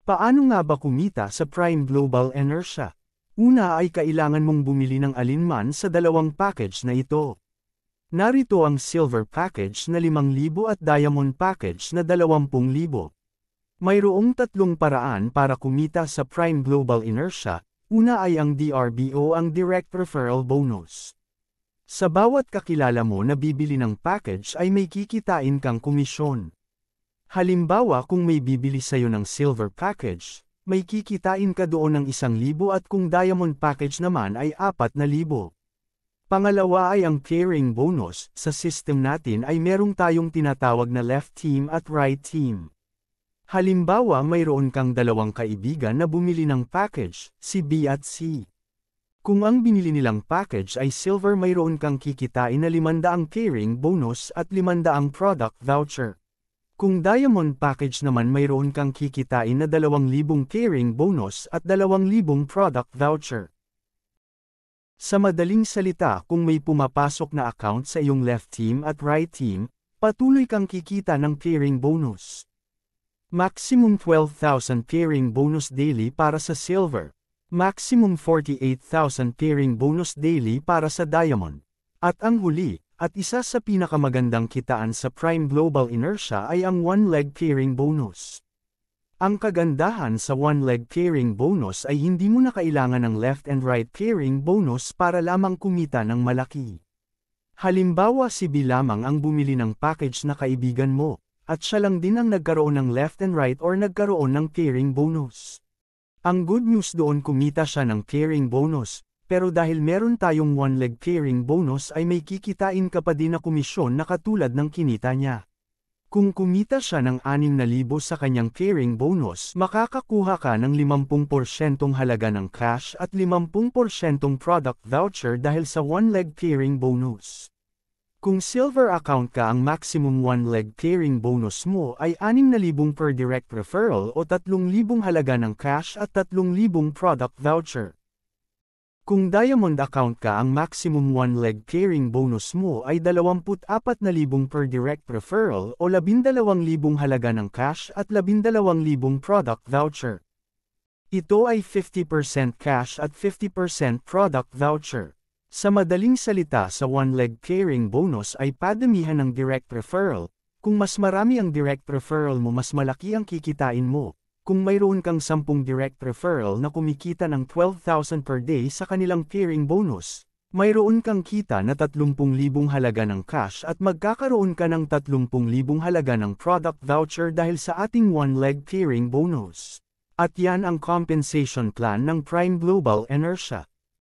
Paano nga ba kumita sa Prime Global Inertia? Una ay kailangan mong bumili ng alinman sa dalawang package na ito. Narito ang Silver Package na 5,000 at Diamond Package na 20,000. Mayroong tatlong paraan para kumita sa Prime Global Inertia. Una ay ang DRBO, ang Direct Referral Bonus. Sa bawat kakilala mo na bibili ng package ay may kikitain kang komisyon. Halimbawa kung may bibili sa'yo ng Silver Package, may kikitain ka doon ng 1,000 at kung Diamond Package naman ay 4,000. Pangalawa ay ang pairing bonus. Sa system natin ay merong tayong tinatawag na left team at right team. Halimbawa mayroon kang dalawang kaibigan na bumili ng package, si B at C. Kung ang binili nilang package ay silver, mayroon kang kikitain na 500 pairing bonus at 500 product voucher. Kung diamond package naman mayroon kang kikitain na 2,000 pairing bonus at 2,000 product voucher. Sa madaling salita, kung may pumapasok na account sa iyong left team at right team, patuloy kang kikita ng pairing bonus. Maximum 12,000 pairing bonus daily para sa silver. Maximum 48,000 pairing bonus daily para sa diamond. At ang huli, at isa sa pinakamagandang kitaan sa Prime Global Inertia ay ang one-leg pairing bonus. Ang kagandahan sa one-leg pairing bonus ay hindi mo na kailangan ng left and right pairing bonus para lamang kumita ng malaki. Halimbawa si B lamang ang bumili ng package na kaibigan mo, at siya lang din ang nagkaroon ng left and right or nagkaroon ng pairing bonus. Ang good news doon, kumita siya ng pairing bonus. Pero dahil meron tayong one-leg pairing bonus ay may kikitain ka pa din na komisyon na katulad ng kinita niya. Kung kumita siya ng 6,000 sa kanyang pairing bonus, makakakuha ka ng 50% halaga ng cash at 50% product voucher dahil sa one-leg pairing bonus. Kung silver account ka, ang maximum one-leg pairing bonus mo ay 6,000 per direct referral o 3,000 halaga ng cash at 3,000 product voucher. Kung diamond account ka, ang maximum one-leg pairing bonus mo ay 24,000 per direct referral o 12,000 halaga ng cash at 12,000 product voucher. Ito ay 50% cash at 50% product voucher. Sa madaling salita, sa one-leg pairing bonus ay padamihan ng direct referral. Kung mas marami ang direct referral mo, mas malaki ang kikitain mo. Kung mayroon kang 10 direct referral na kumikita ng 12,000 per day sa kanilang pairing bonus, mayroon kang kita na 30,000 halaga ng cash at magkakaroon ka ng 30,000 halaga ng product voucher dahil sa ating one-leg pairing bonus. At yan ang compensation plan ng Prime Global Inertia.